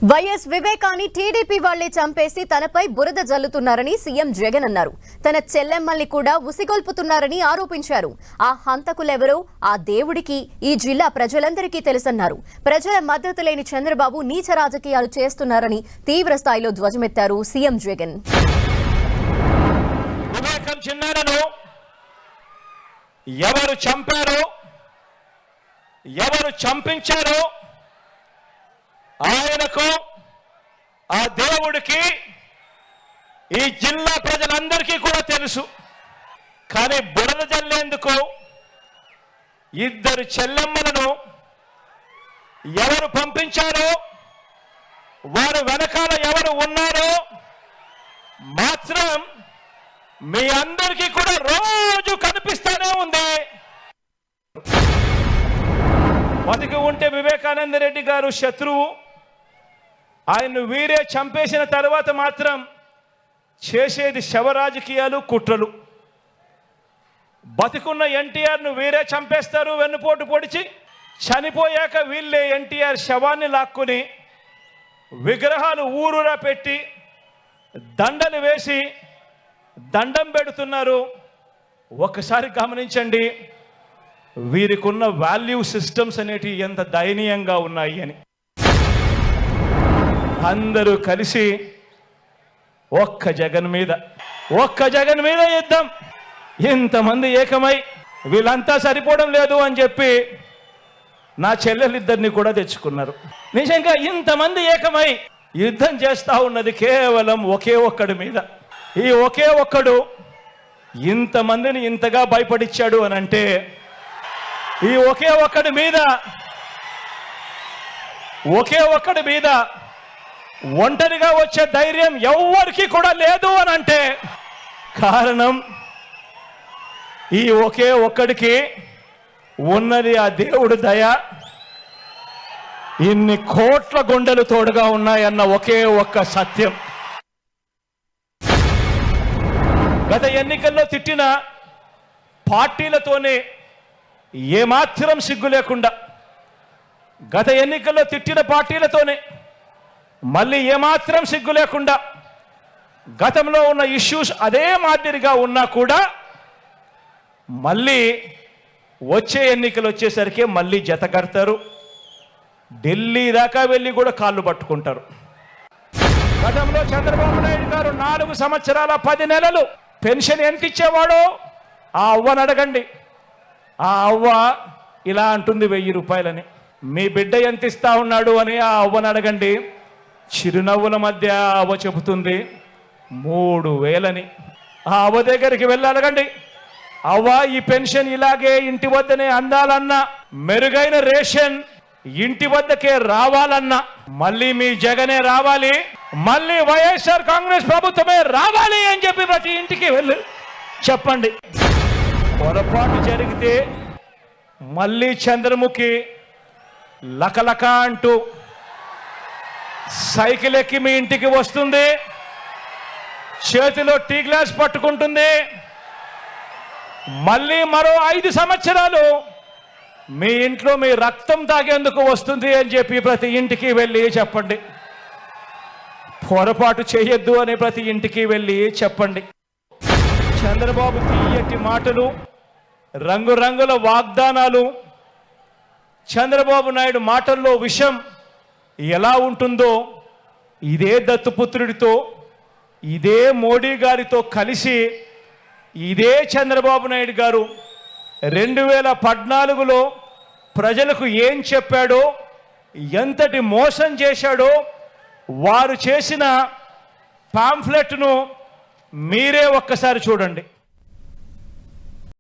YS వివేకాన్ని TDP వాళ్లే చంపేసి తనపై బురద జల్లుతున్నారని సీఎం జగన్ అన్నారు. తన చెల్లెమ్మల్ని కూడా ఉసిగొల్పుతున్నారని ఆరోపించారు. ఆ హంతకులెవరో ఆ దేవుడికి ఈ జిల్లా ప్రజలందరికీ తెలుసన్నారు. ప్రజల మద్దతు లేని చంద్రబాబు నీచ రాజకీయాలు చేస్తున్నారని తీవ్ర స్థాయిలో ధ్వజమెత్తారు సీఎం జగన్. వివేకం చిన్నారను ఎవరు చంపారో, ఎవరు చంపించారో ఆయనకు, ఆ దేవుడికి ఈ జిల్లా ప్రజలందరికీ కూడా తెలుసు. కానీ బురద జల్లేందుకు ఇద్దరు చెల్లెమ్మలను ఎవరు పంపించారో, వారు వెనకాల ఎవరు ఉన్నారో మాత్రం మీ అందరికీ కూడా రోజు కనిపిస్తూనే ఉంది. బతికి ఉంటే వివేకానంద రెడ్డి గారు శత్రువు, ఆయన్ను వీరే చంపేసిన తర్వాత మాత్రం చేసేది శవ రాజకీయాలు, కుట్రలు. బతికున్న ఎన్టీఆర్ను వీరే చంపేస్తారు వెన్నుపోటు పొడిచి. చనిపోయాక వీళ్ళే ఎన్టీఆర్ శవాన్ని లాక్కుని విగ్రహాలు ఊరూరా పెట్టి దండలు వేసి దండం పెడుతున్నారు. ఒక్కసారి గమనించండి, వీరికున్న వాల్యూ సిస్టమ్స్ అనేటివి ఎంత దయనీయంగా ఉన్నాయి అని. అందరూ కలిసి ఒక్క జగన్ మీద యుద్ధం. ఇంతమంది ఏకమై వీళ్ళంతా సరిపోవడం లేదు అని చెప్పి నా చెల్లెలిద్దరిని కూడా తెచ్చుకున్నారు. నిజంగా ఇంతమంది ఏకమై యుద్ధం చేస్తూ ఉన్నది కేవలం ఒకే ఒక్కడి మీద. ఈ ఒకే ఒక్కడు ఇంతమందిని ఇంతగా భయపడిచ్చాడు అని అంటే, ఈ ఒకే ఒక్కడి మీద ఒంటరిగా వచ్చే ధైర్యం ఎవ్వరికి కూడా లేదు అని అంటే కారణం ఈ ఒకే ఒక్కడికి ఉన్నది ఆ దేవుడి దయ. ఇన్ని కోట్ల గుండెలు తోడుగా ఉన్నాయన్న ఒకే ఒక్క సత్యం. గత ఎన్నికల్లో తిట్టిన పార్టీలతోనే ఏమాత్రం సిగ్గు లేకుండా, గత ఎన్నికల్లో తిట్టిన పార్టీలతోనే మళ్ళీ ఏమాత్రం సిగ్గు లేకుండా, గతంలో ఉన్న ఇష్యూస్ అదే మాదిరిగా ఉన్నా కూడా మళ్ళీ వచ్చే ఎన్నికలు వచ్చేసరికి మళ్ళీ జత కడతారు. ఢిల్లీ దాకా వెళ్ళి కూడా కాళ్ళు పట్టుకుంటారు. గతంలో చంద్రబాబు నాయుడు గారు 4 సంవత్సరాల 10 నెలలు పెన్షన్ ఎంత ఇచ్చేవాడో ఆ అవ్వని అడగండి. ఆ అవ్వ ఇలా అంటుంది 1000 రూపాయలని. మీ బిడ్డ ఎంత ఇస్తా ఉన్నాడు అని ఆ అవ్వని అడగండి. చిరునవ్వుల మధ్య అవ్వ చెబుతుంది 3000 అని. ఆ అవ్వ దగ్గరికి వెళ్ళి అడగండి, అవ్వ ఈ పెన్షన్ ఇలాగే ఇంటి వద్దనే అందాలన్నా, మెరుగైన రేషన్ ఇంటి వద్దకే రావాలన్నా మళ్ళీ మీ జగనే రావాలి, మళ్ళీ వైఎస్ఆర్ కాంగ్రెస్ ప్రభుత్వమే రావాలి అని చెప్పి ప్రతి ఇంటికి వెళ్ళి చెప్పండి. పొరపాటు జరిగితే మళ్ళీ చంద్రముఖి లకలక అంటూ సైకిల్ ఎక్కి మీ ఇంటికి వస్తుంది, చేతిలో టీ గ్లాస్ పట్టుకుంటుంది. మళ్ళీ మరో 5 సంవత్సరాలు మీ ఇంట్లో మీ రక్తం తాగేందుకు వస్తుంది అని చెప్పి ప్రతి ఇంటికి వెళ్ళి చెప్పండి. పొరపాటు చేయొద్దు అని ప్రతి ఇంటికి వెళ్ళి చెప్పండి. చంద్రబాబు తీయటి మాటలు, రంగురంగుల వాగ్దానాలు, చంద్రబాబు నాయుడు మాటల్లో విషం ఎలా ఉంటుందో ఇదే దత్తుపుత్రుడితో, ఇదే మోడీ గారితో కలిసి ఇదే చంద్రబాబు నాయుడు గారు 2014లో ప్రజలకు ఏం చెప్పాడో, ఎంతటి మోసం చేశాడో వారు చేసిన పాంఫ్లెట్ను మీరే ఒక్కసారి చూడండి.